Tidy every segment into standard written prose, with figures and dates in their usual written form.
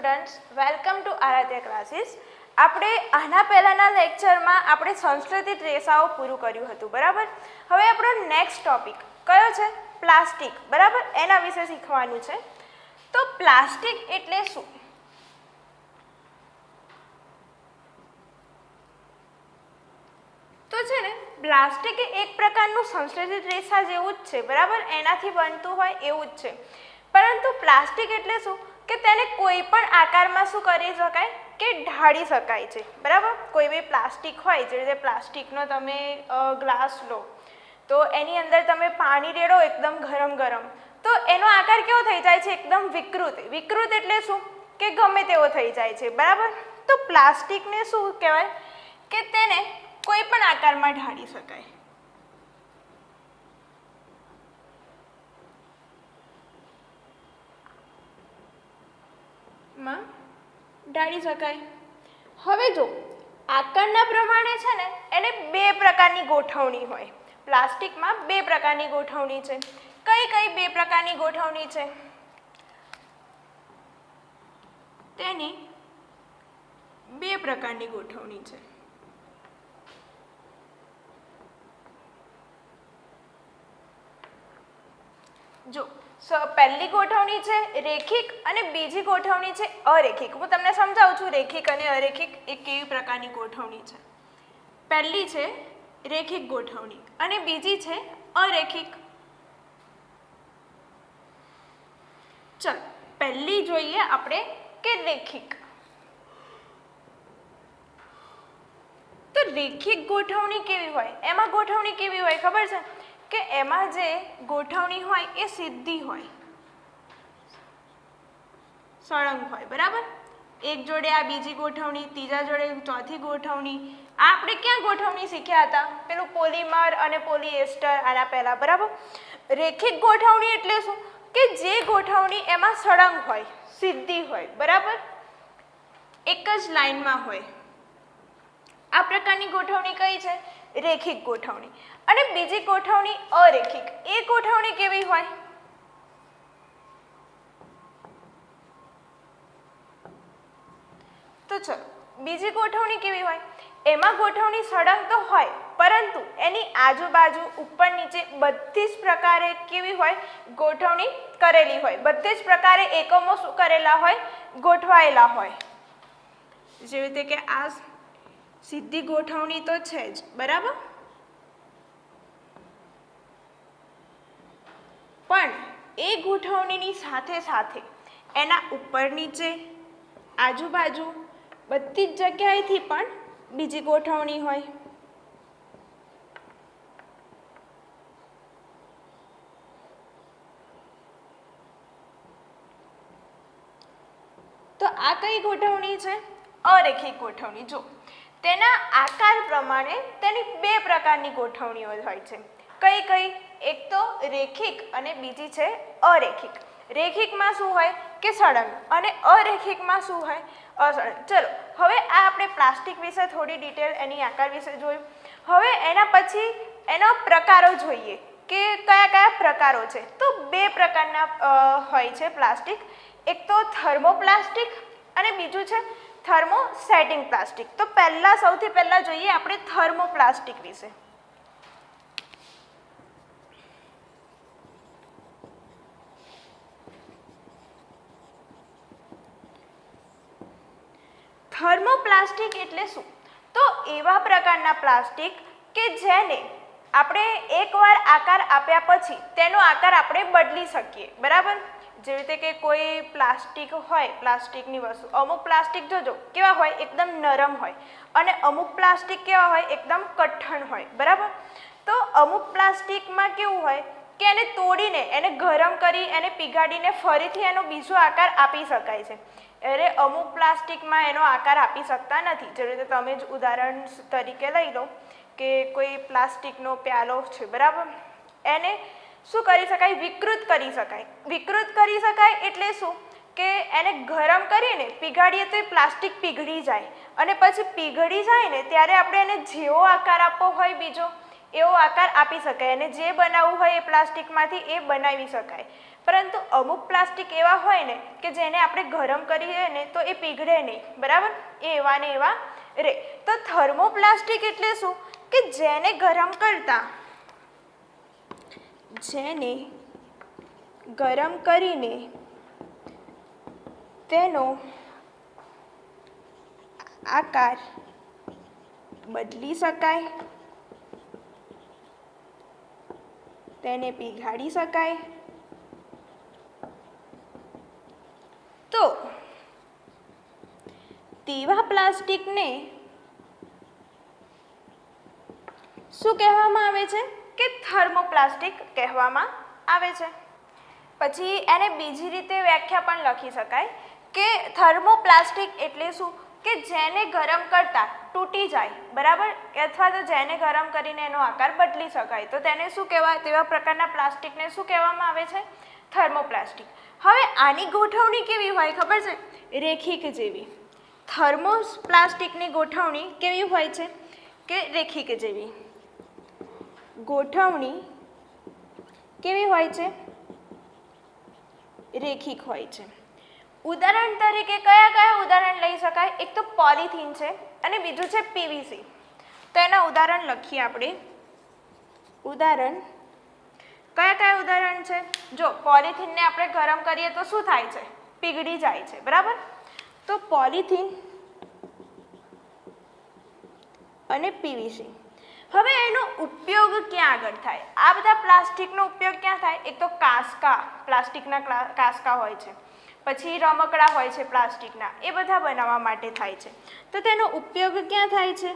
Students, welcome to Aaradhya classes. આપણે આના પહેલાંના લેક્ચરમાં આપણે સંસ્કૃતિક રેસાઓ પૂરું કર્યું હતું, બરાબર. હવે આપણો નેક્સ્ટ ટોપિક કયો છે? પ્લાસ્ટિક, બરાબર. એના વિશે શીખવાનું છે. તો પ્લાસ્ટિક એટલે શું? તો છે ને, પ્લાસ્ટિક એ એક પ્રકારનું સંશ્લેષિત રેસા જેવું જ છે, બરાબર. એનાથી બનતું હોય એવું જ છે. પરંતુ પ્લાસ્ટિક એટલે શું કે તેને કોઈ પણ આકારમાં શું કરી શકાય કે ઢાળી શકાય છે, બરાબર. કોઈ બી પ્લાસ્ટિક હોય, જે રીતે પ્લાસ્ટિકનો તમે ગ્લાસ લો તો એની અંદર તમે પાણી રેડો એકદમ ગરમ ગરમ, તો એનો આકાર કેવો થઈ જાય છે? એકદમ વિકૃત. વિકૃત એટલે શું કે ગમે તેવો થઈ જાય છે, બરાબર. તો પ્લાસ્ટિકને શું કહેવાય કે તેને કોઈ પણ આકારમાં ઢાળી શકાય. માં ઢાળી શકાય. હવે જો આકારના પ્રમાણે છે ને, એને બે પ્રકારની ગોઠવણી હોય. પ્લાસ્ટિકમાં બે પ્રકારની ગોઠવણી છે. કઈ કઈ બે પ્રકારની ગોઠવણી છે? તેની બે પ્રકારની ગોઠવણી છે. જો પહેલી ગોઠવણી છે રેખિક અને બીજી ગોઠવણી છે અરેખિક. હું તમને સમજાવું છું રેખિક અને અરેખિક એ કેવી પ્રકારની ગોઠવણી છે. પહેલી છે રેખિક ગોઠવણી અને બીજી છે અરેખિક. ચલ પહેલી જોઈએ આપણે કે રેખિક. તો રેખિક ગોઠવણી કેવી હોય? એમાં ગોઠવણી કેવી હોય ખબર છે? કે એમાં જે ગોઠવણી હોય એ સીધી હોય, સળંગ હોય, બરાબર. એક જોડે આ બીજી ગોઠવણી, ત્રીજા જોડે ચોથી ગોઠવણી. આ આપણે ક્યાં ગોઠવણી શીખ્યા હતા? પેલું પોલિમર અને પોલિએસ્ટર આના પહેલા, બરાબર. રેખિક ગોઠવણી એટલે શું કે જે ગોઠવણી એમાં સળંગ હોય, સીધી હોય, બરાબર, એક જ લાઈનમાં હોય. આ પ્રકારની ગોઠવણી કઈ છે? રેખિક ગોઠવણી. અને બીજી ગોઠવણી અરેખિક. એ ગોઠવણી કેવી હોય? તો ચલો બીજી ગોઠવણી કેવી હોય? એમાં ગોઠવણી સળંગ તો હોય, પરંતુ એની આજુબાજુ ઉપર નીચે બધી જ પ્રકારે કેવી હોય? ગોઠવણી કરેલી હોય. બધી જ પ્રકારે એકમો શું કરેલા હોય? ગોઠવાયેલા હોય. જેવી રીતે કે આ સીધી ગોઠવણી તો છે જ, બરાબર. પણ એ ગોઠવણીની સાથે સાથે એના ઉપર નીચે આજુબાજુ બધી જ જગ્યાએથી પણ બીજી ગોઠવણી હોય. તો આ કઈ ગોઠવણી છે? અરેખિક ગોઠવણી. જો તેના આકાર પ્રમાણે તેની બે પ્રકારની ગોઠવણીઓ હોય છે. કઈ કઈ? એક તો રેખિક અને બીજી છે અરેખિક. રેખિકમાં શું હોય કે સળંગ અને અરેખિકમાં શું હોય? અસળંગ. ચલો હવે આ આપણે પ્લાસ્ટિક વિશે થોડી ડિટેલ એની આકાર વિશે જોયું. હવે એના પછી એના પ્રકારો જોઈએ કે કયા કયા પ્રકારો છે. તો બે પ્રકારના હોય છે પ્લાસ્ટિક. એક તો થર્મોપ્લાસ્ટિક અને બીજું છે થર્મોસેટિંગ પ્લાસ્ટિક. તો સૌથી પહેલા જોઈએ આપણે થર્મોપ્લાસ્ટિક વિશે. થર્મોપ્લાસ્ટિક એટલે શું? તો એવા પ્રકારના પ્લાસ્ટિક કે જેને આપણે એકવાર આકાર આપ્યા પછી તેનો આકાર આપણે બદલી શકીએ, બરાબર. જેવી રીતે કે કોઈ પ્લાસ્ટિક હોય, પ્લાસ્ટિકની વસ્તુ, અમુક પ્લાસ્ટિક જોજો કેવા હોય? એકદમ નરમ હોય. અને અમુક પ્લાસ્ટિક કેવા હોય? એકદમ કઠણ હોય, બરાબર. તો અમુક પ્લાસ્ટિકમાં કેવું હોય કે એને તોડીને, એને ગરમ કરી, એને પીગાડીને ફરીથી એનો બીજો આકાર આપી શકાય છે. એટલે અમુક પ્લાસ્ટિકમાં એનો આકાર આપી શકતા નથી. જેવી રીતે તમે જ ઉદાહરણ તરીકે લઈ લો કે કોઈ પ્લાસ્ટિકનો પ્યાલો છે, બરાબર. એને શું કરી શકાય? વિકૃત કરી શકાય. વિકૃત કરી શકાય એટલે શું કે એને ગરમ કરીને પીગાડીએ તો એ પ્લાસ્ટિક પીગળી જાય, અને પછી પીગળી જાય ને ત્યારે આપણે એને જેવો આકાર આપવો હોય બીજો એવો આકાર આપી શકાય અને જે બનાવવું હોય એ પ્લાસ્ટિકમાંથી એ બનાવી શકાય. પરંતુ અમુક પ્લાસ્ટિક એવા હોય ને કે જેને આપણે ગરમ કરીએ ને તો એ પીગળે નહીં, બરાબર, એ એવા ને એવા રહે. તો થર્મોપ્લાસ્ટિક એટલે શું કે જેને ગરમ કરીને તેનો આકાર બદલી શકાય, તેને પીગાળી શકાય. તો તેવા પ્લાસ્ટિકને શું કહેવામાં આવે છે કે થર્મોપ્લાસ્ટિક કહેવામાં આવે છે. પછી એને બીજી રીતે વ્યાખ્યા પણ લખી શકાય કે થર્મોપ્લાસ્ટિક એટલે શું કે જેને ગરમ કરતા તૂટી જાય, બરાબર, અથવા તો જેને ગરમ કરીને એનો આકાર બદલી શકાય. તો તેને શું કહેવાય? તેવા પ્રકારના પ્લાસ્ટિકને શું કહેવામાં આવે છે? થર્મોપ્લાસ્ટિક. હવે આની ગોઠવણી કેવી હોય ખબર છે? રેખિક જેવી. થર્મોપ્લાસ્ટિકની ગોઠવણી કેવી હોય છે કે રેખિક જેવી. ગોઠવણી કેવી હોય છે? રેખિક હોય છે. ઉદાહરણ તરીકે કયા કયા ઉદાહરણ લઈ શકાય? એક તો પોલિથીન છે અને બીજું છે પીવીસી. તો એના ઉદાહરણ લખીએ આપણે. ઉદાહરણ કયા કયા ઉદાહરણ છે? જો પોલિથીનને આપણે ગરમ કરીએ તો શું થાય છે? પીગળી જાય છે, બરાબર. તો પોલિથીન અને પીવીસી. હવે એનો ઉપયોગ ક્યાં આગળ થાય? આ બધા પ્લાસ્ટિકનો ઉપયોગ ક્યાં થાય? એક તો કાંસકા, પ્લાસ્ટિકના કાંસકા હોય છે, પછી રમકડા હોય છે પ્લાસ્ટિકના, એ બધા બનાવવા માટે થાય છે. તો તેનો ઉપયોગ ક્યાં થાય છે?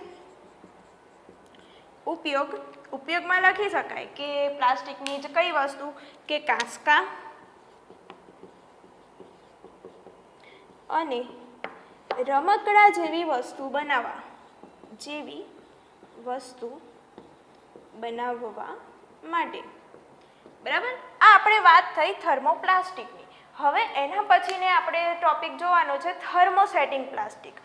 ઉપયોગમાં લખી શકાય કે પ્લાસ્ટિકની જ કઈ વસ્તુ કે કાંસકા અને રમકડા જેવી વસ્તુ બનાવવા માટે, બરાબર. આ આપણે વાત થઈ થર્મોપ્લાસ્ટિકની. હવે એના પછીને આપણે ટોપિક જોવાનો છે થર્મોસેટિંગ પ્લાસ્ટિક.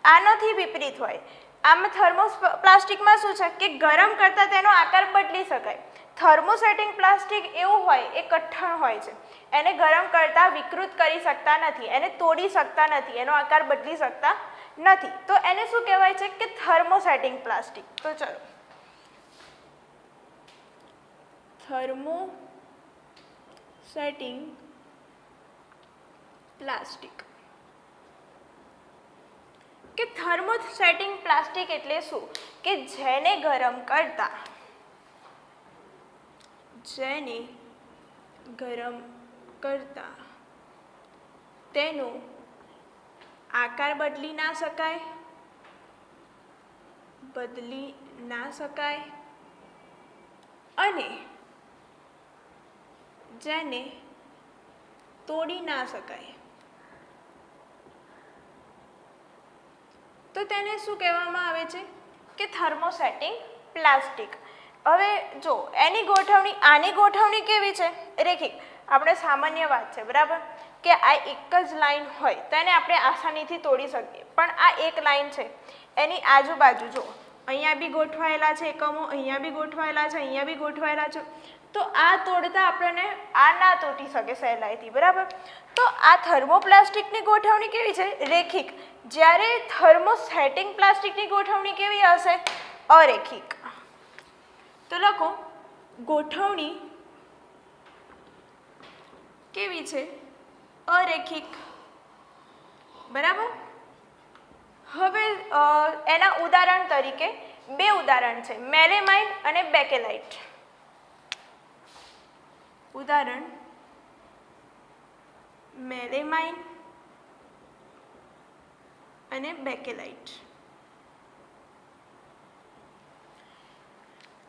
આનાથી વિપરીત હોય. આમાં થર્મોપ્લાસ્ટિકમાં શું છે કે ગરમ કરતાં તેનો આકાર બદલી શકાય. થર્મોસેટિંગ પ્લાસ્ટિક એવું હોય, એ કઠણ હોય છે, એને ગરમ કરતાં વિકૃત કરી શકતા નથી, એને તોડી શકતા નથી, એનો આકાર બદલી શકતા નથી. તો એને શું કહેવાય છે કે થર્મોસેટિંગ પ્લાસ્ટિક. તો ચલો, થર્મોસેટિંગ પ્લાસ્ટિક કે થર્મોસેટિંગ પ્લાસ્ટિક એટલે શું કે જેને ગરમ કરતા તેનો આકાર બદલી ના શકાય અને જેને તોડી ના શકાય. તો તેને શું કહેવામાં આવે છે કે થર્મોસેટિંગ પ્લાસ્ટિક. હવે જો એની ગોઠવણી, આની ગોઠવણી કેવી છે? રેખિક. આપણે સામાન્ય વાત છે, બરાબર, કે આ એક જ લાઈન હોય તો એને આપણે આસાનીથી તોડી શકીએ. પણ આ એક લાઈન છે, એની આજુબાજુ જો અહીંયા બી ગોઠવાયેલા છે એકમો, અહીંયા બી ગોઠવાયેલા છે, અહીંયા બી ગોઠવાયેલા છે. તો આ તોડતા આપણને આ ના તૂટી શકે સહેલાઈથી, બરાબર. તો આ થર્મોપ્લાસ્ટિકની ગોઠવણી કેવી છે? રેખિક. જ્યારે થર્મોસેટિંગ પ્લાસ્ટિકની ગોઠવણી કેવી હશે? અરેખિક. તો લખો, ગોઠવણી કેવી છે? અરેખિક, બરાબર. હવે એના ઉદાહરણ તરીકે બે ઉદાહરણ છે, મેલેમાઇન અને બેકેલાઇટ. ઉદાહરણ મેલેમાઇન અને બેકેલાઇટ.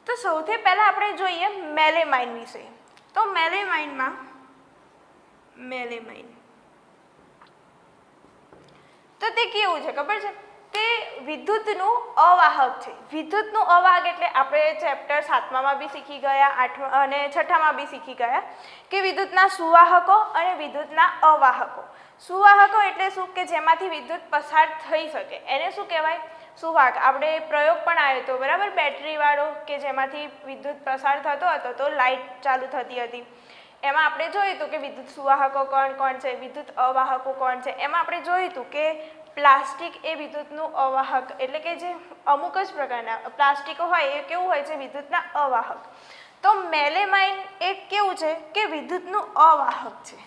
તો સૌથી પહેલા આપણે જોઈએ મેલેમાઇન વિશે. તો મેલેમાઇન તો તે કેવું છે ખબર છે? તે વિદ્યુતનું અવાહક છે. વિદ્યુતનું અવાહક એટલે આપણે ચેપ્ટર 7માં બી શીખી ગયા, 8 અને 6માં બી શીખી ગયા કે વિદ્યુતના સુવાહકો અને વિદ્યુતના અવાહકો. સુવાહકો એટલે શું કે જેમાંથી વિદ્યુત પસાર થઈ શકે, એને શું કહેવાય? સુવાહક આપણે પ્રયોગ પણ આવ્યો હતો બરાબર, બેટરીવાળો કે જેમાંથી વિદ્યુત પ્રસાર થતો હતો તો લાઇટ ચાલુ થતી હતી. એમાં આપણે જોયું હતું કે વિદ્યુત સુવાહકો કોણ કોણ છે, વિદ્યુત અવાહકો કોણ છે. એમાં આપણે જોયું હતું કે પ્લાસ્ટિક એ વિદ્યુતનું અવાહક, એટલે કે જે અમુક જ પ્રકારના પ્લાસ્ટિકો હોય એ કેવું હોય છે, વિદ્યુતના અવાહક. તો મેલેમાઇન એ કેવું છે કે વિદ્યુતનું અવાહક છે.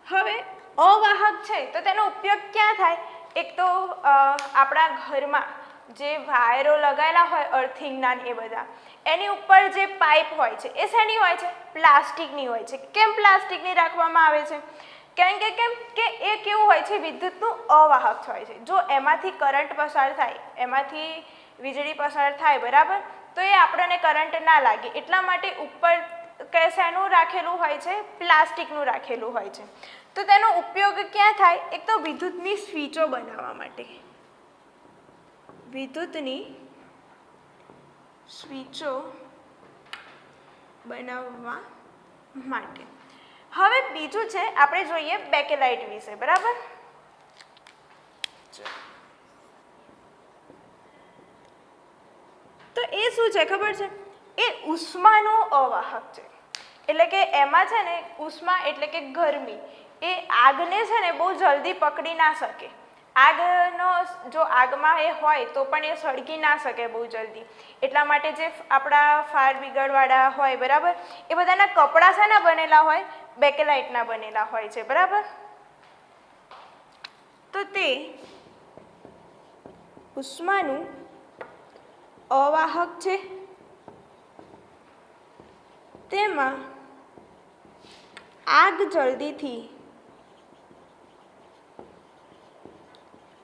હવે અવાહક છે તો તેનો ઉપયોગ ક્યાં થાય? એક તો આપણા ઘરમાં જે વાયરો લગાવેલા હોય અર્થિંગના એ બધા, એની ઉપર જે પાઇપ હોય છે એ શેની હોય છે? પ્લાસ્ટિકની હોય છે. કેમ પ્લાસ્ટિકની રાખવામાં આવે છે? કેમ કે એ કેવું હોય છે? વિદ્યુતનું અવાહક હોય છે. જો એમાંથી કરંટ પસાર થાય, એમાંથી વીજળી પસાર થાય બરાબર, તો એ આપણને કરંટ ના લાગે એટલા માટે ઉપર શેનું રાખેલું હોય છે? પ્લાસ્ટિકનું રાખેલું હોય છે. તો તેનો ઉપયોગ ક્યાં થાય? એક તો વિદ્યુતની સ્વિચો બનાવવા માટે, વિદ્યુતની સ્વિચો બનાવવા માટે. હવે બીજું છે, આપણે જોઈએ બેકેલાઇટ વિશે બરાબર. તો એ શું છે ખબર છે? એ ઉષ્માનું અવાહક છે. એટલે કે એમાં છે ને ઉષ્મા એટલે કે ગરમી, એ આગને છે ને બહુ જલ્દી પકડી ના શકે. આગનો જો આગમાં એ હોય તો પણ એ સળગી ના શકે બહુ જલ્દી. એટલા માટે જે આપણા ફાયર બ્રિગેડવાળા હોય બરાબર, એ બધાના કપડાં શાના બનેલા હોય? બેકેલાઇટના બનેલા હોય છે બરાબર. તો તે ઉષ્માનું અવાહક છે. તેમાં આગ જલ્દીથી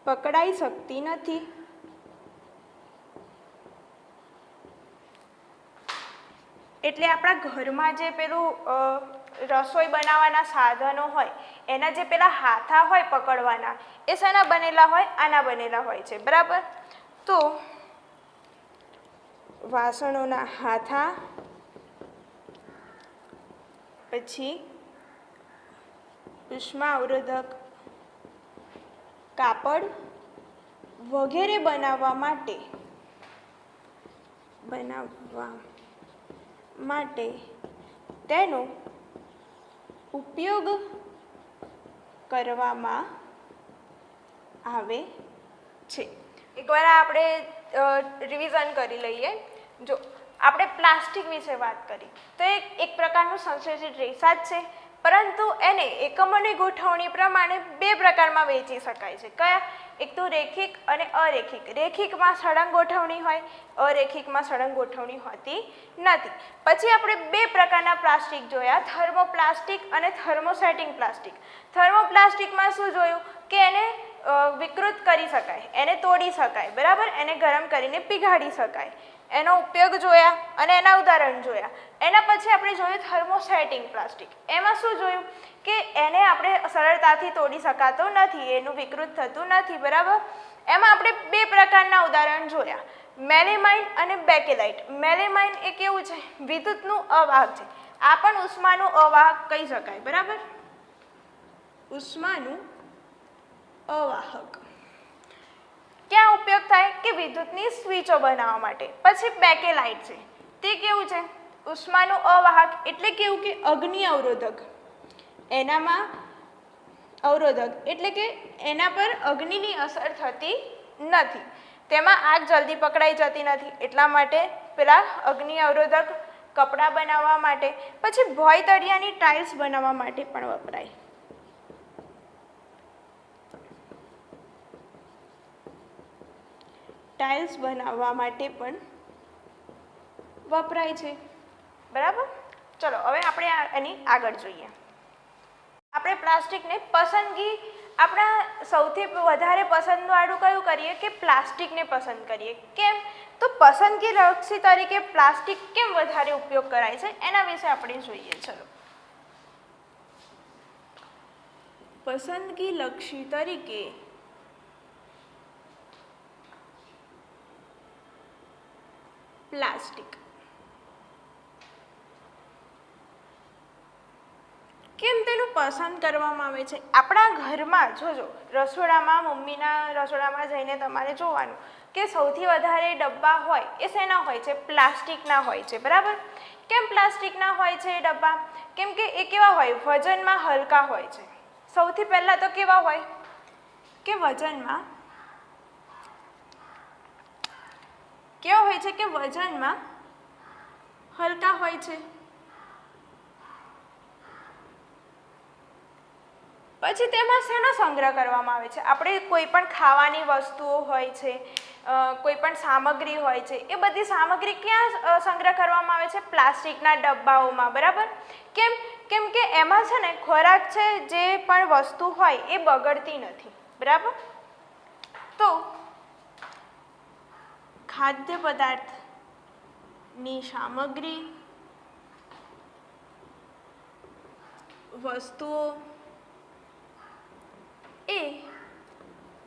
પકડાઈ શકતી નથી. એટલે આપણા ઘરમાં જે પેલું રસોઈ બનાવવાના સાધનો હોય, એના જે પેલા હાથા હોય પકડવાના, એ શાના બનેલા હોય? આના બનેલા હોય છે બરાબર. તો વાસણોના હાથા, પછી ઉષ્મા અવરોધક કાપડ વગેરે બનાવવા માટે તેનો ઉપયોગ કરવામાં આવે છે. એકવાર આપણે રિવિઝન કરી લઈએ. જો આપણે પ્લાસ્ટિક વિશે વાત કરી તો એક પ્રકારનું સંશ્લેષિત રેસા જ છે, પરંતુ એને એકમોની ગોઠવણી પ્રમાણે બે પ્રકારમાં વહેંચી શકાય છે. કયા? એક તો રેખિક અને અરેખિક. રેખિકમાં સળંગ ગોઠવણી હોય, અરેખિકમાં સળંગ ગોઠવણી હોતી નથી. પછી આપણે બે પ્રકારના પ્લાસ્ટિક જોયા, થર્મોપ્લાસ્ટિક અને થર્મોસેટિંગ પ્લાસ્ટિક. થર્મોપ્લાસ્ટિકમાં શું જોયું કે એને વિકૃત કરી શકાય, એને તોડી શકાય બરાબર, એને ગરમ કરીને પીગાળી શકાય. એનો ઉપયોગ જોયા અને એના ઉદાહરણ જોયા. એના પછી આપણે જોયું થર્મોસેટિંગ પ્લાસ્ટિક. એમાં શું જોયું કે એને આપણે સરળતાથી તોડી શકાતો નથી, એનું વિકૃત થતું નથી બરાબર. એમાં આપણે બે પ્રકારના ઉદાહરણ જોયા, મેલેમાઇન અને બેકેલાઇટ. મેલેમાઇન એ કેવું છે? વિદ્યુતનું અવાહક છે. આ પણ ઉષ્માનું અવાહક કહી શકાય બરાબર, ઉષ્માનું અવાહક. ક્યાં ઉપયોગ થાય? કે વિદ્યુતની સ્વિચો બનાવવા માટે. પછી બેકેલાઇટ છે, તે કેવું છે? ઉષ્માનું અવાહક એટલે કેવું કે અગ્નિ અવરોધક. એનામાં અવરોધક એટલે કે એના પર અગ્નિની અસર થતી નથી, તેમાં આગ જલ્દી પકડાઈ જતી નથી, એટલા માટે પેલા અગ્નિ અવરોધક કપડાં બનાવવા માટે. પછી ભોંય તળિયાની ટાઇલ્સ બનાવવા માટે પણ વપરાય. ટાઇલ્સ બનાવવા માટે પણ વપરાય છે બરાબર. ચલો હવે આપણે એની આગળ જોઈએ. આપણે પ્લાસ્ટિકને પસંદગી, આપણા સૌથી વધારે પસંદવાળું કયું કરીએ? કે પ્લાસ્ટિકને પસંદ કરીએ. કેમ? તો પસંદગી લક્ષી તરીકે પ્લાસ્ટિક કેમ વધારે ઉપયોગ કરાય છે એના વિશે આપણે જોઈએ. ચલો, પસંદગી લક્ષી તરીકે પ્લાસ્ટિક કેમ તેનું પસંદ કરવામાં આવે છે? આપણા ઘરમાં જોજો, રસોડામાં મમ્મીના રસોડામાં જઈને તમારે જોવાનું કે સૌથી વધારે ડબ્બા હોય એ શેના હોય છે? પ્લાસ્ટિકના હોય છે, બરાબર? કેમ પ્લાસ્ટિકના હોય છે એ ડબ્બા? કેમ કે એ કેવા હોય? વજનમાં હલકા હોય છે. સૌથી પહેલાં તો કેવા હોય કે વજનમાં કેવા હોય છે કે વજનમાં હલકા હોય છે. પછી તેમાં શેનો સંગ્રહ કરવામાં આવે છે? આપણે કોઈ પણ ખાવાની વસ્તુઓ હોય છે, કોઈ પણ સામગ્રી હોય છે, એ બધી સામગ્રી ક્યાં સંગ્રહ કરવામાં આવે છે? પ્લાસ્ટિકના ડબ્બાઓમાં, બરાબર? કેમ કે એમાં છે ને ખોરાક છે, જે પણ વસ્તુ હોય એ બગડતી નથી, બરાબર? તો ખાદ્ય પદાર્થની સામગ્રી, વસ્તુઓ એ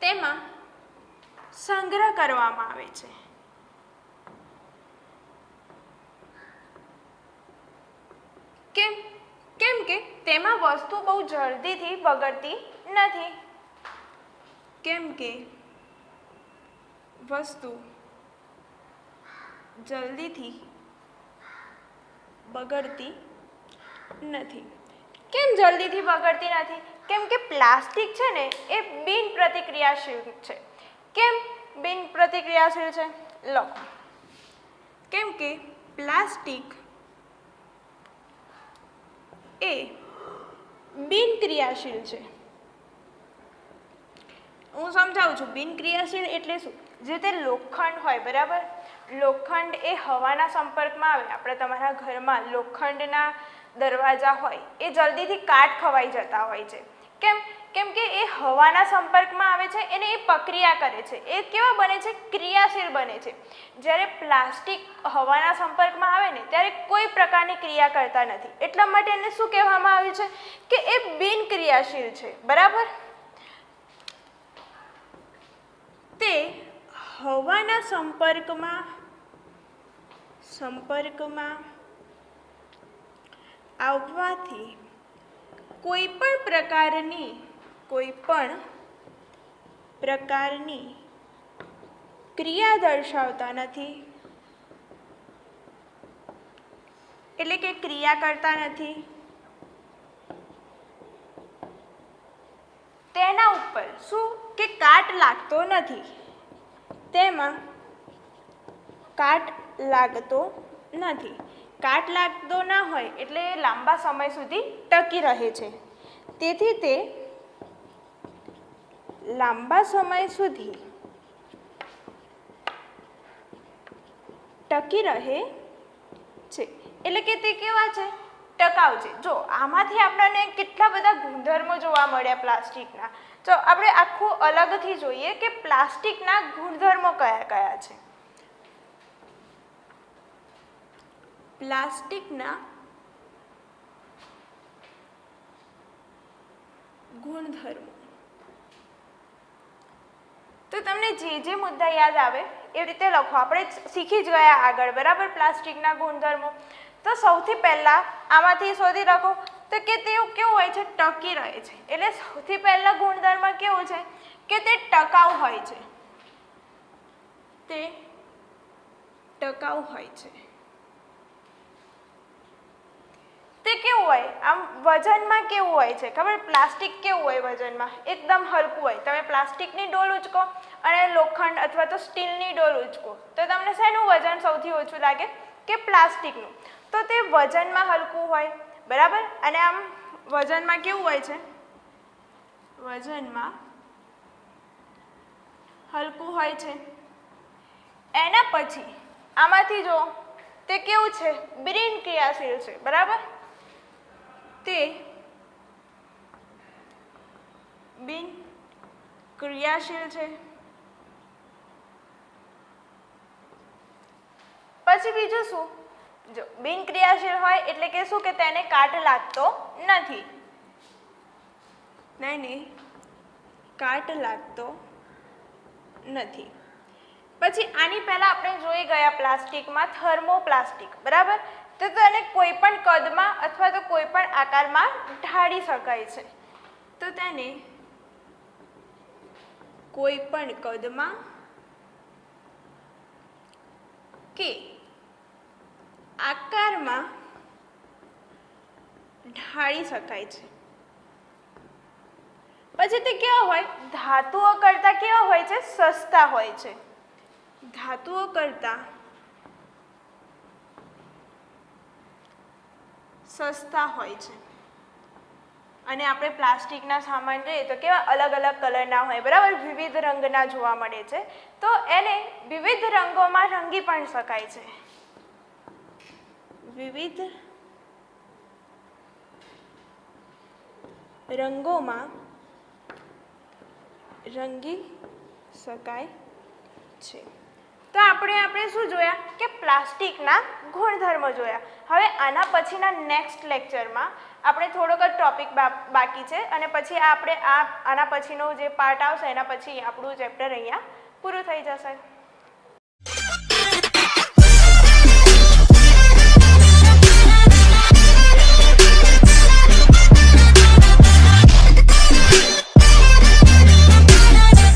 તેમાં સંગ્રહ કરવામાં આવે છે. કેમ કે તેમાં વસ્તુ બહુ જલ્દીથી બગડતી નથી. કેમ કે વસ્તુ જલ્દીથી બગડતી નથી. કેમ જલ્દીથી બગડતી નથી? કેમ કે પ્લાસ્ટિક છે ને એ બિન પ્રતિક્રિયાશીલ છે. કેમ બિન પ્રતિક્રિયાશીલ છે? લખો. કેમ કે પ્લાસ્ટિક એ બિનક્રિયાશીલ છે. હું સમજાવું છું. બિનક્રિયાશીલ એટલે શું? જે તે લોખંડ હોય, બરાબર? લોખંડ એ હવાના સંપર્કમાં આવે, આપણે તમારા ઘરમાં લોખંડના દરવાજા હોય એ જલ્દીથી કાટ ખવાઈ જતા હોય છે. કેમ કે એ હવાના સંપર્કમાં આવે છે, એને એ પ્રક્રિયા કરે છે, એ કેવા બને છે? ક્રિયાશીલ બને છે. જ્યારે પ્લાસ્ટિક હવાના સંપર્કમાં આવે ને ત્યારે કોઈ પ્રકારની ક્રિયા કરતા નથી. એટલા માટે એને શું કહેવામાં આવ્યું છે? કે એ બિનક્રિયાશીલ છે, બરાબર? તે હવાના સંપર્કમાં આવવાથી કોઈ પણ પ્રકારની ક્રિયા દર્શાવતા નથી, એટલે કે ક્રિયા કરતા નથી. તેના ઉપર શું કે કાટ લાગતો નથી, તેમાં કાટ લાગતો નથી. કાટ લાગતો ના હોય એટલે લાંબા સમય સુધી ટકી રહે છે. તેથી તે લાંબા સમય સુધી ટકી રહે છે. એટલે કે તે કેવા છે? ટકાઉ છે. જો આમાંથી આપણને કેટલા બધા ગુણધર્મો જોવા મળ્યા પ્લાસ્ટિકના. તો આપણે આખું અલગથી જોઈએ કે પ્લાસ્ટિકના ગુણધર્મો કયા કયા છે. પ્લાસ્ટિકના ગુણધર્મો તો તમને જે મુદ્દા યાદ આવે એ રીતે લખો. આપણે શીખી જ ગયા આગળ, બરાબર? પ્લાસ્ટિકના ગુણધર્મો. તો સૌથી પહેલાં આમાંથી શોધી રાખો તો કે તે કેવું હોય છે? ટકી રહે છે. એટલે સૌથી પહેલાં ગુણધર્મ કેવું છે? કે તે ટકાઉ હોય છે. તે ટકાઉ હોય છે. તે કેવું હોય? આમ વજનમાં કેવું હોય છે ખબર? પ્લાસ્ટિક કેવું હોય વજનમાં? એકદમ હલકું હોય. તમે પ્લાસ્ટિકની ડોલ ઉચકો અને લોખંડ અથવા તો સ્ટીલની ડોલ ઉચકો તો તમને શેનું વજન સૌથી ઓછું લાગે? કે પ્લાસ્ટિકનું. તો તે વજનમાં હલકું હોય, બરાબર? અને આમ વજનમાં કેવું હોય છે? વજનમાં હલકું હોય છે. એના પછી આમાંથી જો તે કેવું છે? બિનક્રિયાશીલ છે, બરાબર? તે બિનક્રિયાશીલ છે. પછી બીજું શું? જો બિનક્રિયાશીલ હોય એટલે કે શું? કે તેને કાટ લાગતો નથી. નહીં, કાટ લાગતો નથી. પછી આની પહેલા આપણે જોઈ ગયા પ્લાસ્ટિકમાં થર્મોપ્લાસ્ટિક, બરાબર? તો તેને કોઈ પણ કદમાં અથવા તો કોઈ પણ આકારમાં ઢાળી શકાય છે. તો તેને કોઈ પણ કદમાં કે આકારમાં ઢાળી શકાય છે. પછી તે કેવા હોય, ધાતુઓ કરતાં કેવા હોય છે, સસ્તા હોય છે. ધાતુઓ કરતાં સસ્તા હોય છે. અને આપણે પ્લાસ્ટિકના સામાન જોઈએ તો કેવા અલગ અલગ કલરના હોય, બરાબર, વિવિધ રંગના જોવા મળે છે. તો એને વિવિધ રંગોમાં રંગી પણ શકાય છે. વિવિધ રંગોમાં રંગી શકાય છે. તો આપણે શું જોયા કે પ્લાસ્ટિકના ગુણધર્મો જોયા. હવે આના પછીના નેક્સ્ટ લેક્ચરમાં આપણે થોડોક જ ટોપિક બાકી છે અને પછી આપણે આના પછીનો જે પાર્ટ આવશે એના પછી આપણું ચેપ્ટર અહીંયા પૂરું થઈ જશે.